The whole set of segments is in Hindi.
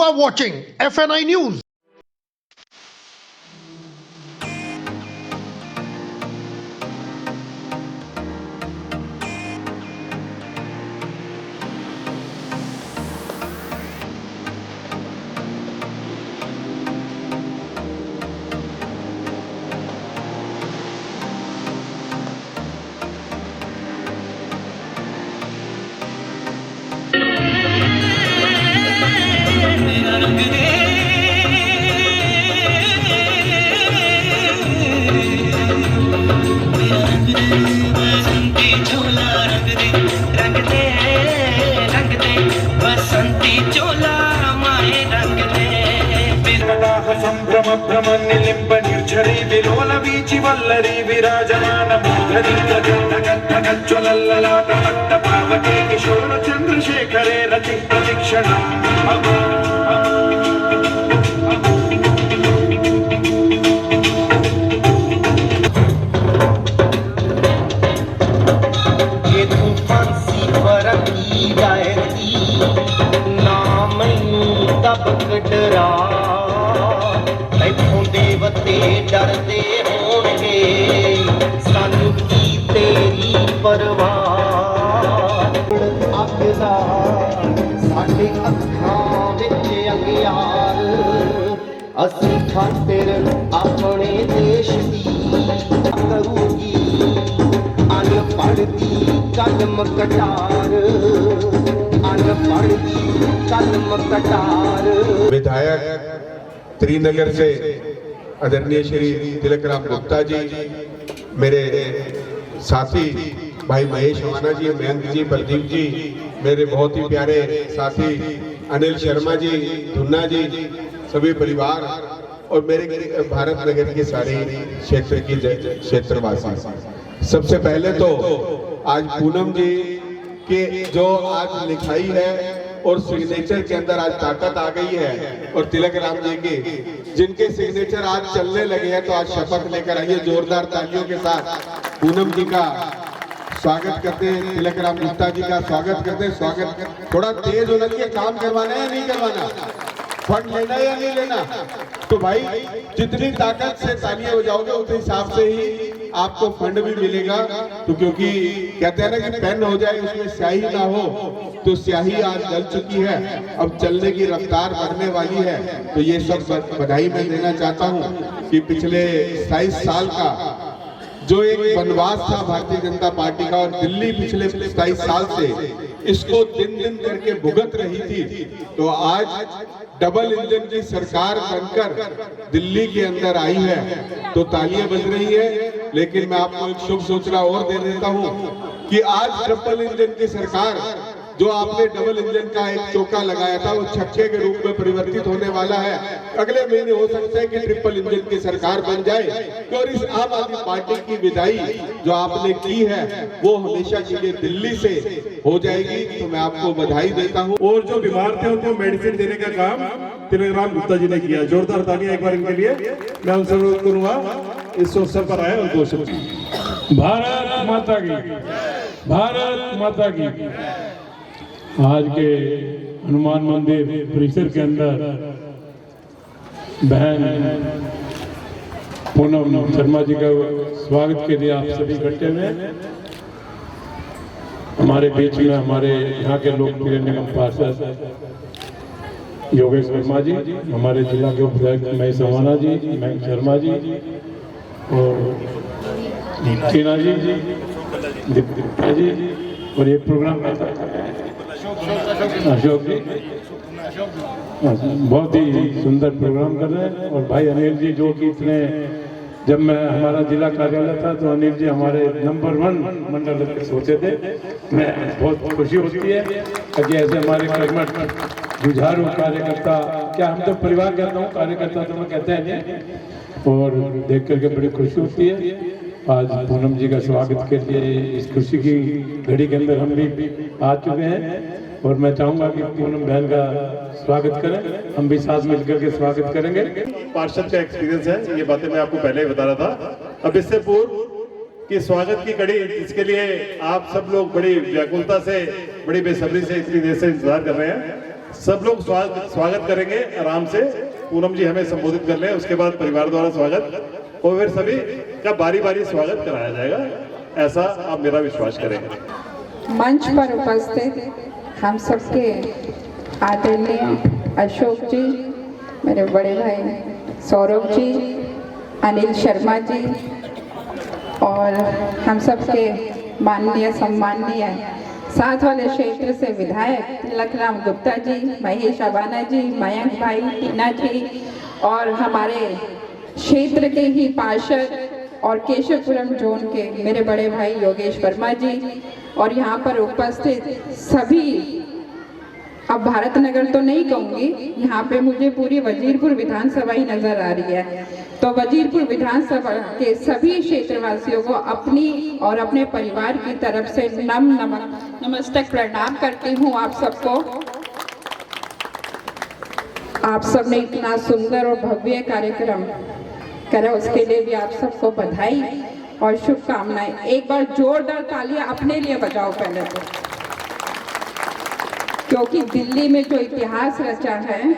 You are watching FNI News. भ्रमनिलिम्ब निर्झरी विलोल वीचि Vallari विराजमान मूर्धनि ज्वलल्ललाट पावके किशोर चंद्रशेखरे रति प्रशिक्षणम् ये तूफान सी बरकी जाएगी ना मैनू तब डरा इथों देवते डरदे होणगे सानू की तेरी परवाह अगला साडे अखां विच अंगियार असीं खातिर अपने देश दी करूगी अनपढ़ दी कलम कटार अनपढ़ दी कलम कटार। विधायक त्रिनगर से आदरणीय श्री तिलकराम गुप्ता जी, मेरे साथी भाई महेश वाना जी, मयंक जी, प्रदीप जी, मेरे बहुत ही प्यारे साथी अनिल शर्मा जी, धुन्ना जी, सभी परिवार और मेरे भारत नगर के सारे क्षेत्र की क्षेत्रवासी। सबसे पहले तो आज पूनम जी के जो आज लिखाई है और सिग्नेचर के अंदर आज ताकत आ गई है, और तिलक राम जी की जिनके सिग्नेचर आज चलने लगे हैं, तो आज शपथ लेकर आइए जोरदार तालियों के साथ पूनम जी का स्वागत करते हैं, तिलक राम गुप्ता जी का स्वागत करते हैं। स्वागत थोड़ा तेज होना चाहिए, काम करवाना है या नहीं करवाना, फंड लेना है या नहीं लेना। तो भाई जितनी ताकत से तालियां बजाओगे उस हिसाब से ही आपको फंड भी मिलेगा। तो क्योंकि कहते हैं ना कि पेन हो जाए उसमें स्याही ना हो, तो स्याही आज जल चुकी है, अब चलने की रफ्तार बढ़ने वाली है। तो ये सब बधाई मैं देना चाहता हूँ कि पिछले 27 साल का जो एक वनवास था भारतीय जनता पार्टी का, और दिल्ली पिछले 27 साल से इसको दिन दिन करके भुगत रही थी, तो आज डबल इंजन की सरकार बनकर दिल्ली के अंदर आई है, तो तालियां बज रही है। लेकिन मैं आपको एक शुभ सूचना और दे देता हूं कि आज डबल इंजन की सरकार, जो आपने डबल इंजन का एक चौका लगाया था, वो छक्के के रूप में परिवर्तित होने वाला है। अगले महीने हो सकता है कि ट्रिपल इंजन की सरकार बन जाए, और इस आम आदमी पार्टी की विदाई जो आपने की है वो हमेशा के लिए दिल्ली से हो जाएगी। तो मैं आपको बधाई देता हूँ। और जो बीमार थे उनको मेडिसिन देने का काम तिलकराम गुप्ता जी ने किया। जोरदार तालियां एक बार इनके लिए। मैं उनसे अनुरोध करूंगा इस अवसर पर आए और दो शब्द। भारत माता की, भारत माता की। आज के हनुमान मंदिर परिसर के अंदर बहन पूनम शर्मा जी का स्वागत के लिए आप सभी इकट्ठे हुए। हमारे बीच में हमारे यहाँ के लोकप्रिय निगम पार्षद योगेश वर्मा जी, हमारे जिला के उपाध्यक्ष महेश वाना जी, मयंक शर्मा जी और टीना जी, दीपिका जी, और ये प्रोग्राम अशोक जी बहुत ही सुंदर प्रोग्राम कर रहे हैं। और भाई अनिल जी, जो कि इतने, जब मैं हमारा जिला कार्यालय था तो अनिल जी हमारे नंबर 1 मंडल अध्यक्ष होते थे। मैं बहुत खुशी होती है कि ऐसे हमारे कर्मठ जुझारू कार्यकर्ता, क्या हम तो परिवार कहता हूँ, कार्यकर्ता तो मैं कहते हैं, और देख करके बड़ी खुशी होती है। आज पूनम जी का स्वागत के लिए इस खुशी की घड़ी के अंदर हम भी आ चुके हैं, और मैं चाहूंगा कि पूनम बहन का स्वागत करें, हम भी साथ मिलकर के स्वागत करेंगे। पार्षद का एक्सपीरियंस है, ये बातें मैं आपको पहले ही बता रहा था। अब इससे पूर्व कि स्वागत की कड़ी, इसके लिए आप सब लोग बड़ी व्याकुलता से, बड़ी बेसब्री से इतनी देर से इंतजार कर रहे हैं। सब लोग स्वागत करेंगे आराम से। पूनम जी हमें संबोधित कर लें, उसके बाद परिवार द्वारा स्वागत और फिर सभी का बारी बारी स्वागत कराया जाएगा, ऐसा आप मेरा विश्वास करेंगे। मंच पर उपस्थित हम सबके आदरणीय अशोक जी, मेरे बड़े भाई सौरभ जी, अनिल शर्मा जी और हम सबके माननीय सम्माननीय साथ वाले क्षेत्र से विधायक तिलकराम गुप्ता जी, महेश अवाना जी, मयंक भाई, टीना जी और हमारे क्षेत्र के ही पार्षद और केशवपुरम जोन के मेरे बड़े भाई योगेश वर्मा जी और यहाँ पर उपस्थित सभी, अब भारत नगर तो नहीं कहूँगी, यहाँ पे मुझे पूरी वजीरपुर विधानसभा ही नजर आ रही है, तो वजीरपुर विधानसभा के सभी क्षेत्रवासियों को अपनी और अपने परिवार की तरफ से नमस्तक प्रणाम करती हूँ। आप सबको, आप सबने इतना सुंदर और भव्य कार्यक्रम करा, उसके लिए भी आप सबको बधाई और शुभकामनाएं। एक बार जोरदार तालियां अपने लिए बजाओ पहले तो, क्योंकि दिल्ली में जो इतिहास रचा है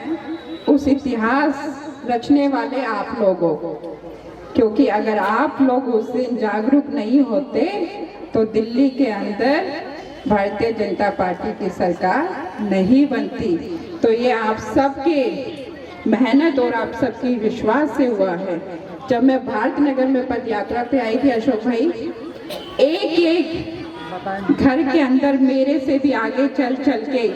उस इतिहास रचने वाले आप लोगों, क्योंकि अगर आप लोग उस दिन जागरूक नहीं होते तो दिल्ली के अंदर भारतीय जनता पार्टी की सरकार नहीं बनती। तो ये आप सबके मेहनत और आप सबकी विश्वास से हुआ है। जब मैं भारत नगर में पद यात्रा पे आई थी अशोक भाई, एक एक घर के अंदर मेरे से भी आगे चल चल के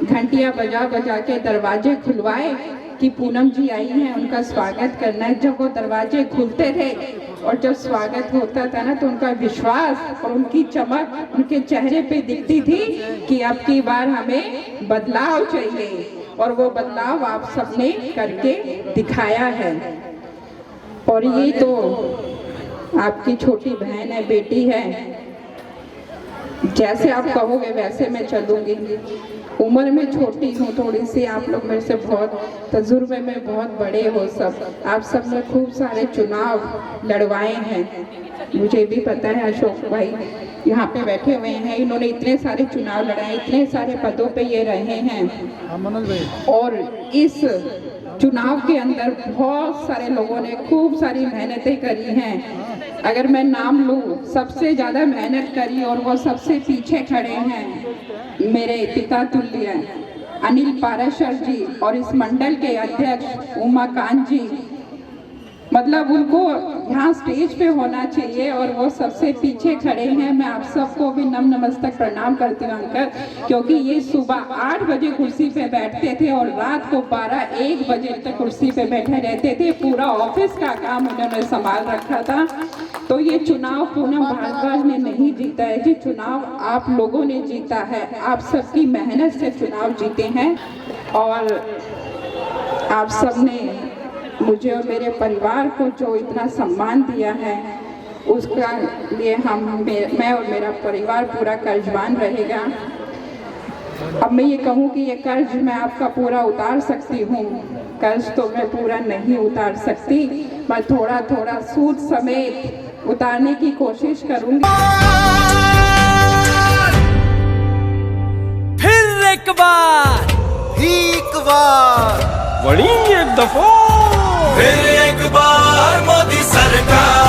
घंटियां बजा बजा के दरवाजे खुलवाए कि पूनम जी आई हैं, उनका स्वागत करना है। जब वो दरवाजे खुलते थे और जब स्वागत होता था ना, तो उनका विश्वास और उनकी चमक उनके चेहरे पे दिखती थी कि अब की बार हमें बदलाव चाहिए, और वो बदलाव आप सबने करके दिखाया है। और ये तो आपकी छोटी बहन है, बेटी है, जैसे आप कहोगे वैसे मैं चलूंगी। उम्र में छोटी हूँ थोड़ी सी, आप लोग मेरे से बहुत तजुर्बे में बहुत बड़े हो सब। आप सब ने खूब सारे चुनाव लड़वाए हैं, मुझे भी पता है। अशोक भाई यहाँ पे बैठे हुए हैं, इन्होंने इतने सारे चुनाव लड़ाए, इतने सारे पदों पे ये रहे हैं, और इस चुनाव के अंदर बहुत सारे लोगों ने खूब सारी मेहनतें करी हैं। अगर मैं नाम लूँ, सबसे ज़्यादा मेहनत करी और वो सबसे पीछे खड़े हैं मेरे पिता तुल्य अनिल पाराशर जी और इस मंडल के अध्यक्ष उमाकांत जी। मतलब उनको यहाँ स्टेज पे होना चाहिए और वो सबसे पीछे खड़े हैं। मैं आप सबको भी नमस्तक प्रणाम करती हूँ अंकल, क्योंकि ये सुबह 8 बजे कुर्सी पे बैठते थे और रात को 12-1 बजे तक कुर्सी पे बैठे रहते थे। पूरा ऑफिस का काम उन्होंने संभाल रखा था। तो ये चुनाव पूनम भारद्वाज ने नहीं जीता है, ये चुनाव आप लोगों ने जीता है। आप सबकी मेहनत से चुनाव जीते हैं और आप सबने मुझे और मेरे परिवार को जो इतना सम्मान दिया है, उसका लिए मैं और मेरा परिवार पूरा कर्जवान रहेगा। अब मैं ये कहूँ कि ये कर्ज मैं आपका पूरा उतार सकती हूँ, कर्ज तो मैं पूरा नहीं उतार सकती, मैं थोड़ा थोड़ा सूद समेत उतारने की कोशिश करूँगी। फिर एक बार बड़ी एक दफा फिर एक बार मोदी सरकार।